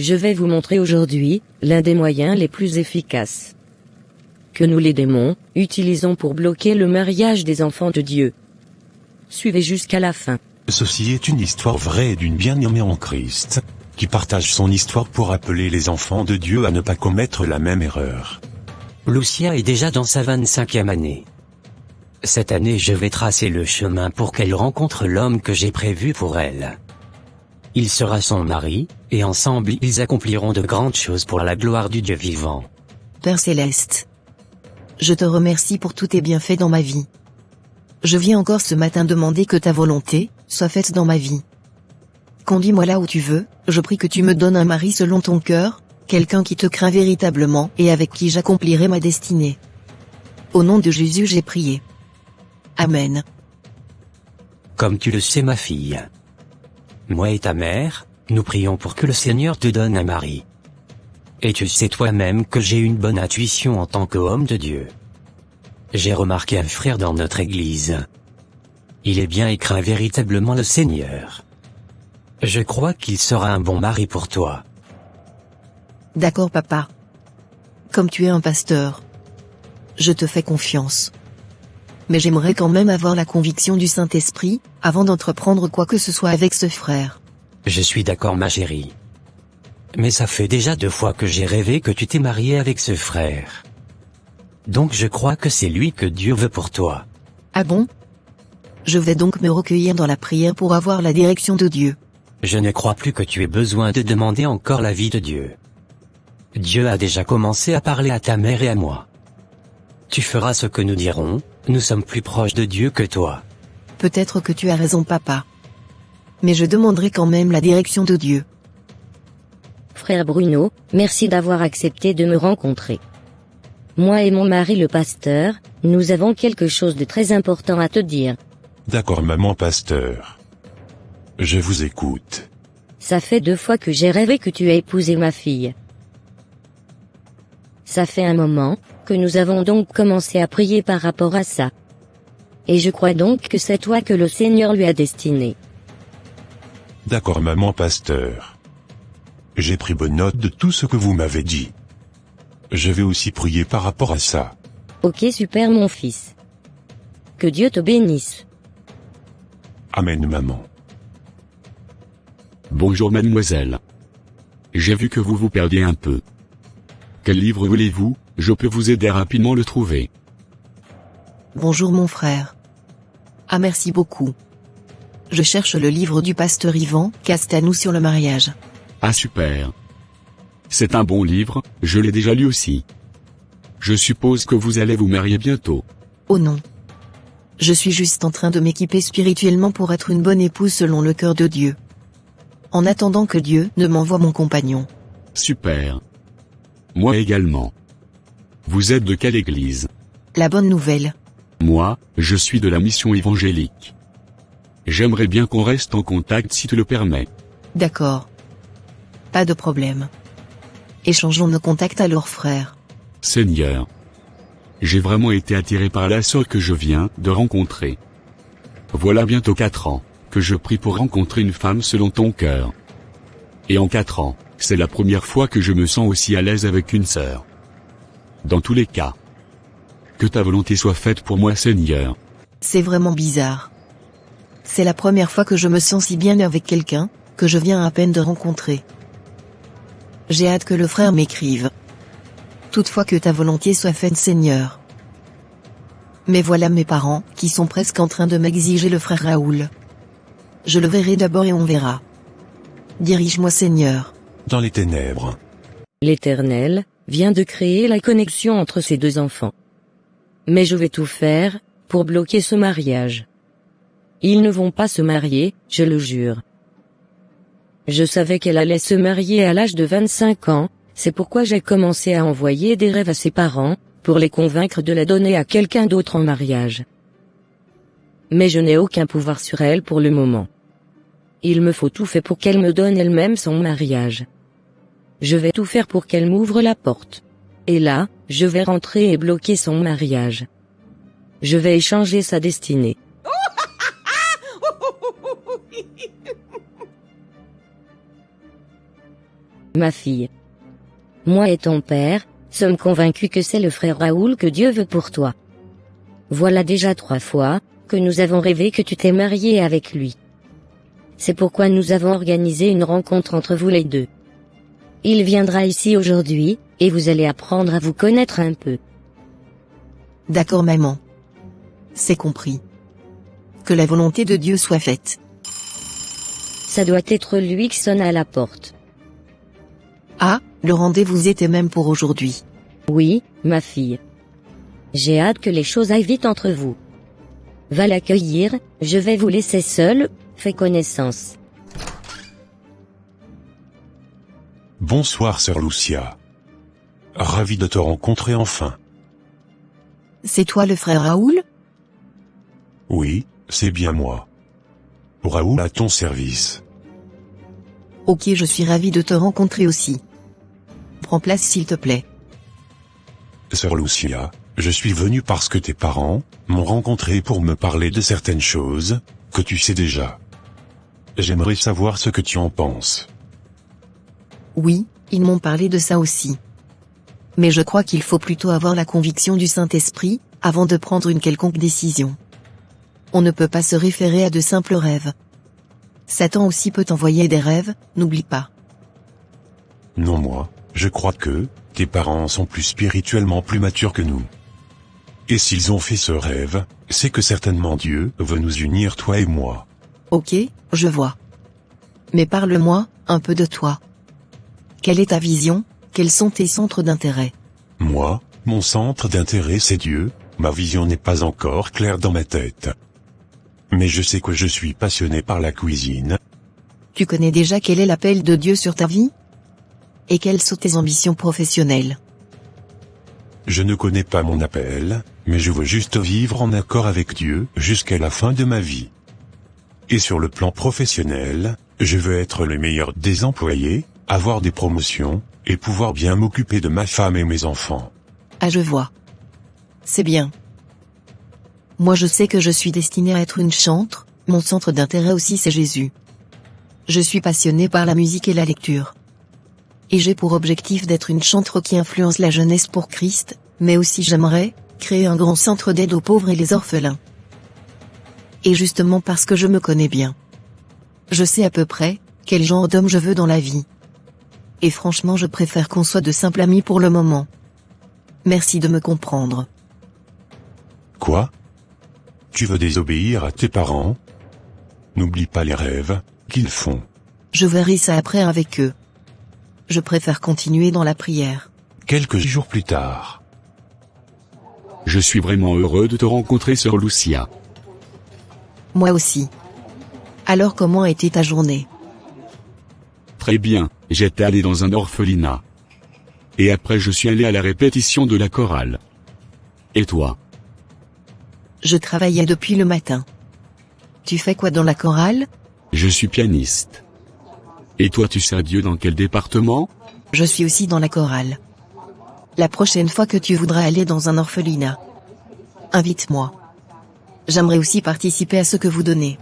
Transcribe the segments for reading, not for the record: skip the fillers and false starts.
Je vais vous montrer aujourd'hui, l'un des moyens les plus efficaces que nous les démons, utilisons pour bloquer le mariage des enfants de Dieu. Suivez jusqu'à la fin. Ceci est une histoire vraie d'une bien-aimée en Christ, qui partage son histoire pour appeler les enfants de Dieu à ne pas commettre la même erreur. Lucia est déjà dans sa 25e année. Cette année je vais tracer le chemin pour qu'elle rencontre l'homme que j'ai prévu pour elle. Il sera son mari, et ensemble ils accompliront de grandes choses pour la gloire du Dieu vivant. Père Céleste, je te remercie pour tous tes bienfaits dans ma vie. Je viens encore ce matin demander que ta volonté soit faite dans ma vie. Conduis-moi là où tu veux, je prie que tu me donnes un mari selon ton cœur, quelqu'un qui te craint véritablement et avec qui j'accomplirai ma destinée. Au nom de Jésus j'ai prié. Amen. Comme tu le sais ma fille. Moi et ta mère, nous prions pour que le Seigneur te donne un mari. Et tu sais toi-même que j'ai une bonne intuition en tant qu'homme de Dieu. J'ai remarqué un frère dans notre église. Il est bien et craint véritablement le Seigneur. Je crois qu'il sera un bon mari pour toi. D'accord papa. Comme tu es un pasteur, je te fais confiance. Mais j'aimerais quand même avoir la conviction du Saint-Esprit, avant d'entreprendre quoi que ce soit avec ce frère. Je suis d'accord ma chérie. Mais ça fait déjà 2 fois que j'ai rêvé que tu t'es marié avec ce frère. Donc je crois que c'est lui que Dieu veut pour toi. Ah bon? Je vais donc me recueillir dans la prière pour avoir la direction de Dieu. Je ne crois plus que tu aies besoin de demander encore l'avis de Dieu. Dieu a déjà commencé à parler à ta mère et à moi. Tu feras ce que nous dirons, nous sommes plus proches de Dieu que toi. Peut-être que tu as raison papa. Mais je demanderai quand même la direction de Dieu. Frère Bruno, merci d'avoir accepté de me rencontrer. Moi et mon mari le pasteur, nous avons quelque chose de très important à te dire. D'accord maman pasteur. Je vous écoute. Ça fait 2 fois que j'ai rêvé que tu as épousé ma fille. Ça fait un moment, que nous avons donc commencé à prier par rapport à ça. Et je crois donc que c'est toi que le Seigneur lui a destiné. D'accord maman pasteur. J'ai pris bonne note de tout ce que vous m'avez dit. Je vais aussi prier par rapport à ça. Ok super mon fils. Que Dieu te bénisse. Amen maman. Bonjour mademoiselle. J'ai vu que vous vous perdiez un peu. Quel livre voulez-vous? Je peux vous aider à rapidement le trouver. Bonjour mon frère. Ah merci beaucoup. Je cherche le livre du pasteur Yvan Castanou sur le mariage. Ah super. C'est un bon livre, je l'ai déjà lu aussi. Je suppose que vous allez vous marier bientôt. Oh non. Je suis juste en train de m'équiper spirituellement pour être une bonne épouse selon le cœur de Dieu. En attendant que Dieu ne m'envoie mon compagnon. Super. Moi également. Vous êtes de quelle église? La bonne nouvelle. Moi, je suis de la mission évangélique. J'aimerais bien qu'on reste en contact si tu le permets. D'accord. Pas de problème. Échangeons nos contacts alors frère. Seigneur. J'ai vraiment été attiré par la sœur que je viens de rencontrer. Voilà bientôt 4 ans, que je prie pour rencontrer une femme selon ton cœur. Et en 4 ans, c'est la première fois que je me sens aussi à l'aise avec une sœur. Dans tous les cas. Que ta volonté soit faite pour moi Seigneur. C'est vraiment bizarre. C'est la première fois que je me sens si bien avec quelqu'un, que je viens à peine de rencontrer. J'ai hâte que le frère m'écrive. Toutefois que ta volonté soit faite Seigneur. Mais voilà mes parents, qui sont presque en train de m'exiger le frère Raoul. Je le verrai d'abord et on verra. Dirige-moi Seigneur. Dans les ténèbres. L'Éternel vient de créer la connexion entre ces 2 enfants. Mais je vais tout faire pour bloquer ce mariage. Ils ne vont pas se marier, je le jure. Je savais qu'elle allait se marier à l'âge de 25 ans, c'est pourquoi j'ai commencé à envoyer des rêves à ses parents, pour les convaincre de la donner à quelqu'un d'autre en mariage. Mais je n'ai aucun pouvoir sur elle pour le moment. Il me faut tout faire pour qu'elle me donne elle-même son mariage. Je vais tout faire pour qu'elle m'ouvre la porte. Et là, je vais rentrer et bloquer son mariage. Je vais échanger sa destinée. ma fille. Moi et ton père, sommes convaincus que c'est le frère Raoul que Dieu veut pour toi. Voilà déjà 3 fois, que nous avons rêvé que tu t'es marié avec lui. C'est pourquoi nous avons organisé une rencontre entre vous les deux. Il viendra ici aujourd'hui, et vous allez apprendre à vous connaître un peu. D'accord maman. C'est compris. Que la volonté de Dieu soit faite. Ça doit être lui qui sonne à la porte. Ah, le rendez-vous était même pour aujourd'hui. Oui, ma fille. J'ai hâte que les choses aillent vite entre vous. Va l'accueillir, je vais vous laisser seul, fais connaissance. Bonsoir sœur Lucia. Ravi de te rencontrer enfin. C'est toi le frère Raoul? Oui, c'est bien moi. Raoul à ton service. Ok, je suis ravi de te rencontrer aussi. Prends place s'il te plaît. Sœur Lucia, je suis venu parce que tes parents m'ont rencontré pour me parler de certaines choses que tu sais déjà. J'aimerais savoir ce que tu en penses. Oui, ils m'ont parlé de ça aussi. Mais je crois qu'il faut plutôt avoir la conviction du Saint-Esprit, avant de prendre une quelconque décision. On ne peut pas se référer à de simples rêves. Satan aussi peut envoyer des rêves, n'oublie pas. Non moi, je crois que tes parents sont plus spirituellement plus matures que nous. Et s'ils ont fait ce rêve, c'est que certainement Dieu veut nous unir toi et moi. Ok, je vois. Mais parle-moi, un peu de toi. Quelle est ta vision? Quels sont tes centres d'intérêt? Moi, mon centre d'intérêt c'est Dieu, ma vision n'est pas encore claire dans ma tête. Mais je sais que je suis passionné par la cuisine. Tu connais déjà quel est l'appel de Dieu sur ta vie? Et quelles sont tes ambitions professionnelles? Je ne connais pas mon appel, mais je veux juste vivre en accord avec Dieu jusqu'à la fin de ma vie. Et sur le plan professionnel, je veux être le meilleur des employés, avoir des promotions, et pouvoir bien m'occuper de ma femme et mes enfants. Ah je vois. C'est bien. Moi je sais que je suis destiné à être une chantre, mon centre d'intérêt aussi c'est Jésus. Je suis passionné par la musique et la lecture. Et j'ai pour objectif d'être une chantre qui influence la jeunesse pour Christ, mais aussi j'aimerais créer un grand centre d'aide aux pauvres et les orphelins. Et justement parce que je me connais bien. Je sais à peu près quel genre d'homme je veux dans la vie. Et franchement je préfère qu'on soit de simples amis pour le moment. Merci de me comprendre. Quoi? Tu veux désobéir à tes parents? N'oublie pas les rêves qu'ils font. Je verrai ça après avec eux. Je préfère continuer dans la prière. Quelques jours plus tard. Je suis vraiment heureux de te rencontrer sœur Lucia. Moi aussi. Alors comment était ta journée? Très bien, j'étais allé dans un orphelinat. Et après je suis allé à la répétition de la chorale. Et toi? Je travaillais depuis le matin. Tu fais quoi dans la chorale? Je suis pianiste. Et toi tu sers Dieu dans quel département? Je suis aussi dans la chorale. La prochaine fois que tu voudras aller dans un orphelinat, invite-moi. J'aimerais aussi participer à ce que vous donnez.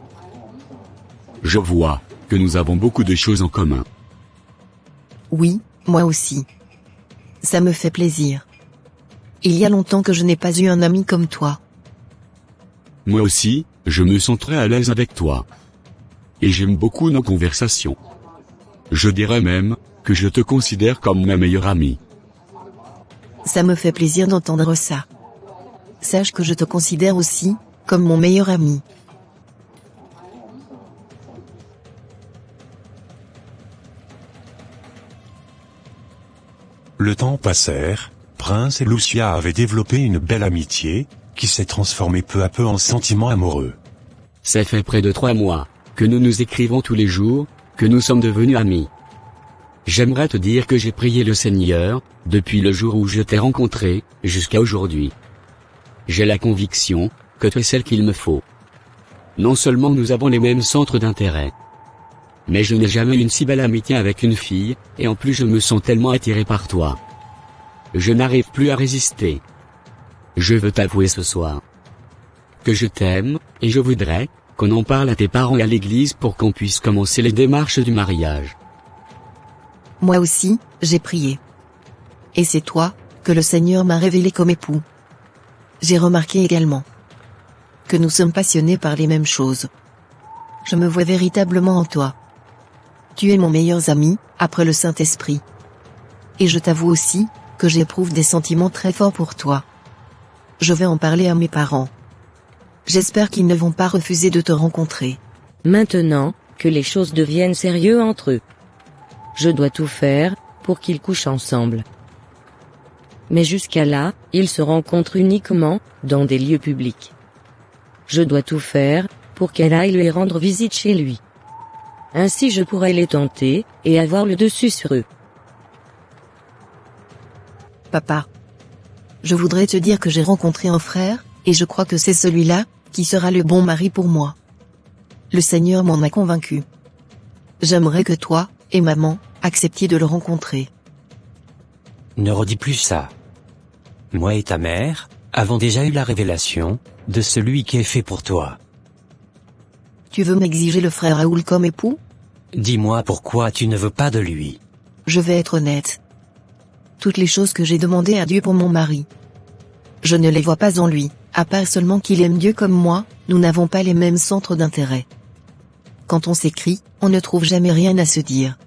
Je vois que nous avons beaucoup de choses en commun. Oui, moi aussi. Ça me fait plaisir. Il y a longtemps que je n'ai pas eu un ami comme toi. Moi aussi, je me sens très à l'aise avec toi. Et j'aime beaucoup nos conversations. Je dirais même que je te considère comme ma meilleure amie. Ça me fait plaisir d'entendre ça. Sache que je te considère aussi comme mon meilleur ami. Le temps passèrent, Prince et Lucia avaient développé une belle amitié, qui s'est transformée peu à peu en sentiment amoureux. Ça fait près de 3 mois que nous nous écrivons tous les jours, que nous sommes devenus amis. J'aimerais te dire que j'ai prié le Seigneur, depuis le jour où je t'ai rencontré, jusqu'à aujourd'hui. J'ai la conviction que tu es celle qu'il me faut. Non seulement nous avons les mêmes centres d'intérêt, mais je n'ai jamais eu une si belle amitié avec une fille, et en plus je me sens tellement attiré par toi. Je n'arrive plus à résister. Je veux t'avouer ce soir que je t'aime, et je voudrais qu'on en parle à tes parents et à l'église pour qu'on puisse commencer les démarches du mariage. Moi aussi, j'ai prié. Et c'est toi, que le Seigneur m'a révélé comme époux. J'ai remarqué également que nous sommes passionnés par les mêmes choses. Je me vois véritablement en toi. Tu es mon meilleur ami, après le Saint-Esprit. Et je t'avoue aussi, que j'éprouve des sentiments très forts pour toi. Je vais en parler à mes parents. J'espère qu'ils ne vont pas refuser de te rencontrer. Maintenant, que les choses deviennent sérieuses entre eux. Je dois tout faire, pour qu'ils couchent ensemble. Mais jusqu'à là, ils se rencontrent uniquement, dans des lieux publics. Je dois tout faire, pour qu'elle aille lui rendre visite chez lui. Ainsi je pourrai les tenter, et avoir le dessus sur eux. Papa. Je voudrais te dire que j'ai rencontré un frère, et je crois que c'est celui-là, qui sera le bon mari pour moi. Le Seigneur m'en a convaincu. J'aimerais que toi, et maman, acceptiez de le rencontrer. Ne redis plus ça. Moi et ta mère, avons déjà eu la révélation, de celui qui est fait pour toi. Tu veux m'exiger le frère Raoul comme époux? Dis-moi pourquoi tu ne veux pas de lui. Je vais être honnête. Toutes les choses que j'ai demandées à Dieu pour mon mari, je ne les vois pas en lui, à part seulement qu'il aime Dieu comme moi, nous n'avons pas les mêmes centres d'intérêt. Quand on s'écrit, on ne trouve jamais rien à se dire.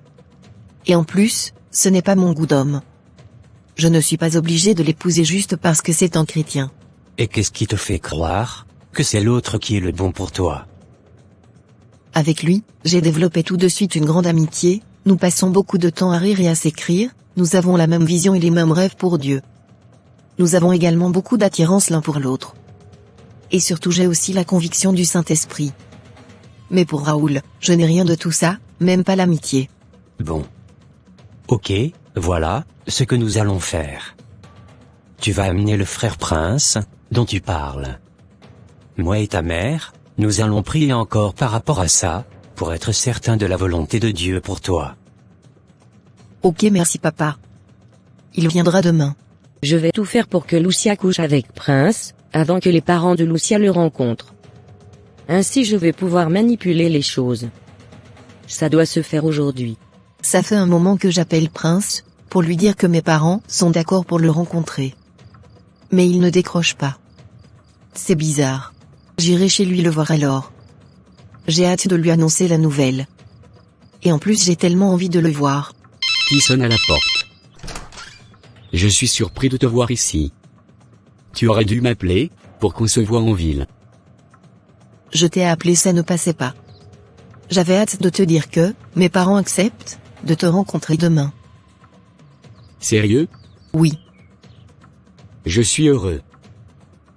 Et en plus, ce n'est pas mon goût d'homme. Je ne suis pas obligé de l'épouser juste parce que c'est un chrétien. Et qu'est-ce qui te fait croire que c'est l'autre qui est le bon pour toi? Avec lui, j'ai développé tout de suite une grande amitié, nous passons beaucoup de temps à rire et à s'écrire, nous avons la même vision et les mêmes rêves pour Dieu. Nous avons également beaucoup d'attirance l'un pour l'autre. Et surtout j'ai aussi la conviction du Saint-Esprit. Mais pour Raoul, je n'ai rien de tout ça, même pas l'amitié. Bon. Ok, voilà, ce que nous allons faire. Tu vas amener le frère Prince, dont tu parles. Moi et ta mère, nous allons prier encore par rapport à ça, pour être certains de la volonté de Dieu pour toi. Ok, merci papa. Il viendra demain. Je vais tout faire pour que Lucia couche avec Prince, avant que les parents de Lucia le rencontrent. Ainsi je vais pouvoir manipuler les choses. Ça doit se faire aujourd'hui. Ça fait un moment que j'appelle Prince, pour lui dire que mes parents sont d'accord pour le rencontrer. Mais il ne décroche pas. C'est bizarre. J'irai chez lui le voir alors. J'ai hâte de lui annoncer la nouvelle. Et en plus j'ai tellement envie de le voir. Qui sonne à la porte? Je suis surpris de te voir ici. Tu aurais dû m'appeler, pour qu'on se voie en ville. Je t'ai appelé, ça ne passait pas. J'avais hâte de te dire que, mes parents acceptent, de te rencontrer demain. Sérieux? Oui. Je suis heureux.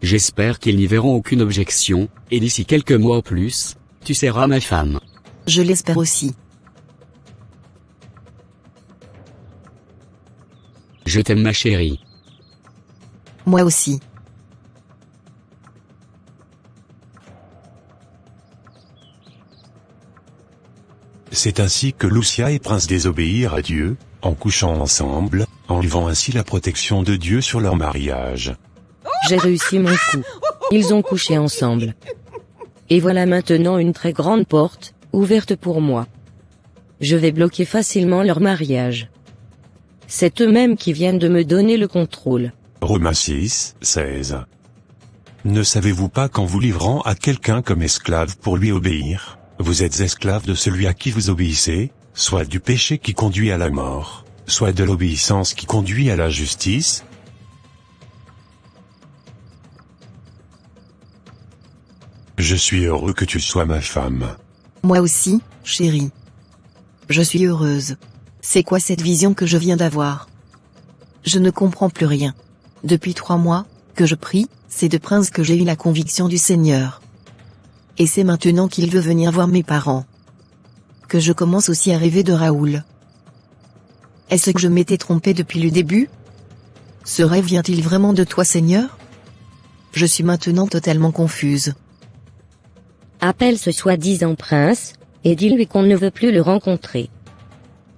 J'espère qu'ils n'y verront aucune objection, et d'ici quelques mois au plus, tu seras ma femme. Je l'espère aussi. Je t'aime ma chérie. Moi aussi. C'est ainsi que Lucia et Prince désobéirent à Dieu, en couchant ensemble, enlevant ainsi la protection de Dieu sur leur mariage. J'ai réussi mon coup. Ils ont couché ensemble. Et voilà maintenant une très grande porte, ouverte pour moi. Je vais bloquer facilement leur mariage. C'est eux-mêmes qui viennent de me donner le contrôle. Romains 6, 16. Ne savez-vous pas qu'en vous livrant à quelqu'un comme esclave pour lui obéir, vous êtes esclave de celui à qui vous obéissez, soit du péché qui conduit à la mort, soit de l'obéissance qui conduit à la justice? Je suis heureux que tu sois ma femme. Moi aussi, chérie. Je suis heureuse. C'est quoi cette vision que je viens d'avoir? Je ne comprends plus rien. Depuis 3 mois, que je prie, c'est de Prince que j'ai eu la conviction du Seigneur. Et c'est maintenant qu'il veut venir voir mes parents. Que je commence aussi à rêver de Raoul. Est-ce que je m'étais trompée depuis le début? Ce rêve vient-il vraiment de toi, Seigneur? Je suis maintenant totalement confuse. Appelle ce soi-disant prince, et dis-lui qu'on ne veut plus le rencontrer.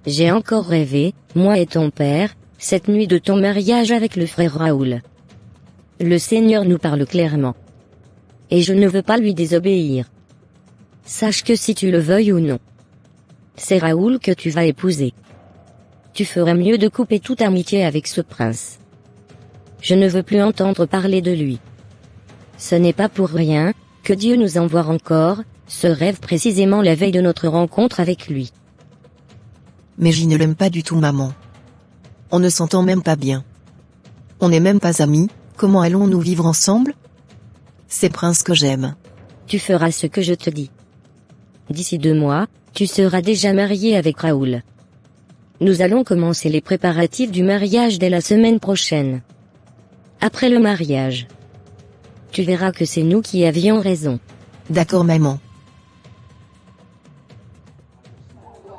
J'ai encore rêvé, moi et ton père, cette nuit de ton mariage avec le frère Raoul. Le Seigneur nous parle clairement. Et je ne veux pas lui désobéir. Sache que si tu le veuilles ou non, c'est Raoul que tu vas épouser. tu ferais mieux de couper toute amitié avec ce prince. Je ne veux plus entendre parler de lui. Ce n'est pas pour rien que Dieu nous envoie encore ce rêve précisément la veille de notre rencontre avec lui. Mais je ne l'aime pas du tout, maman. On ne s'entend même pas bien. On n'est même pas amis, comment allons-nous vivre ensemble? C'est Prince que j'aime. Tu feras ce que je te dis. D'ici 2 mois, tu seras déjà marié avec Raoul. Nous allons commencer les préparatifs du mariage dès la semaine prochaine. Après le mariage, tu verras que c'est nous qui avions raison. D'accord, maman.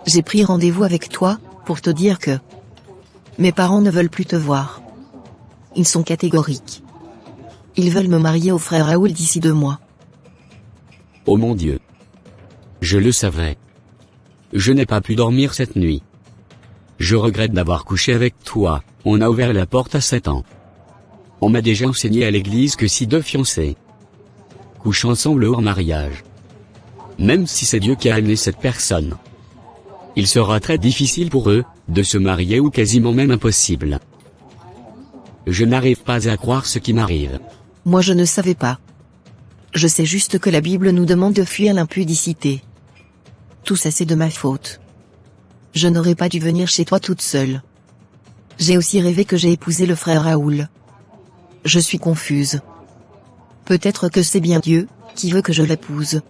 J'ai pris rendez-vous avec toi, pour te dire que mes parents ne veulent plus te voir. Ils sont catégoriques. Ils veulent me marier au frère Raoul d'ici 2 mois. Oh mon Dieu. Je le savais. Je n'ai pas pu dormir cette nuit. Je regrette d'avoir couché avec toi, on a ouvert la porte à 7 ans. On m'a déjà enseigné à l'église que si 2 fiancés couchent ensemble hors mariage, même si c'est Dieu qui a amené cette personne, il sera très difficile pour eux de se marier ou quasiment même impossible. Je n'arrive pas à croire ce qui m'arrive. Moi je ne savais pas. Je sais juste que la Bible nous demande de fuir l'impudicité. Tout ça c'est de ma faute. Je n'aurais pas dû venir chez toi toute seule. J'ai aussi rêvé que j'ai épousé le frère Raoul. Je suis confuse. Peut-être que c'est bien Dieu qui veut que je l'épouse.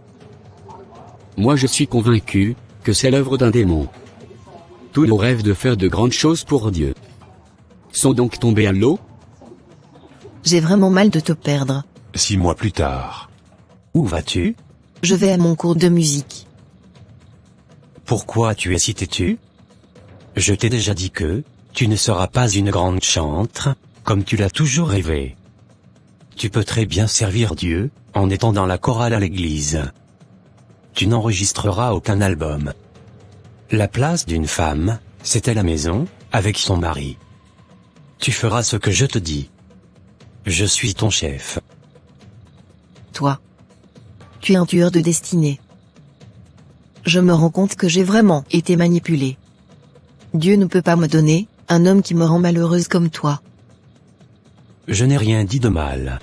Moi je suis convaincu que c'est l'œuvre d'un démon. Tous nos rêves de faire de grandes choses pour Dieu sont donc tombés à l'eau. J'ai vraiment mal de te perdre. 6 mois plus tard. Où vas-tu? Je vais à mon cours de musique. Pourquoi tu es si têtu? Je t'ai déjà dit que tu ne seras pas une grande chantre, comme tu l'as toujours rêvé. Tu peux très bien servir Dieu, en étant dans la chorale à l'église. Tu n'enregistreras aucun album. La place d'une femme, c'est à la maison, avec son mari. Tu feras ce que je te dis. Je suis ton chef. Toi. Tu es un tueur de destinée. Je me rends compte que j'ai vraiment été manipulée. Dieu ne peut pas me donner un homme qui me rend malheureuse comme toi. Je n'ai rien dit de mal.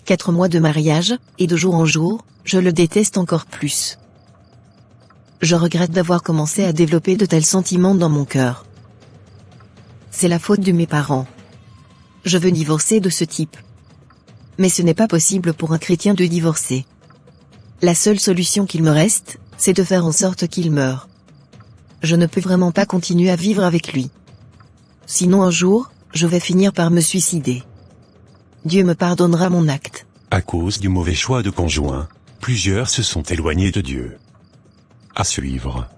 4 mois de mariage, et de jour en jour, je le déteste encore plus. Je regrette d'avoir commencé à développer de tels sentiments dans mon cœur. C'est la faute de mes parents. Je veux divorcer de ce type. Mais ce n'est pas possible pour un chrétien de divorcer. La seule solution qu'il me reste, c'est de faire en sorte qu'il meure. Je ne peux vraiment pas continuer à vivre avec lui. Sinon un jour, je vais finir par me suicider. Dieu me pardonnera mon acte. À cause du mauvais choix de conjoint, plusieurs se sont éloignés de Dieu. À suivre.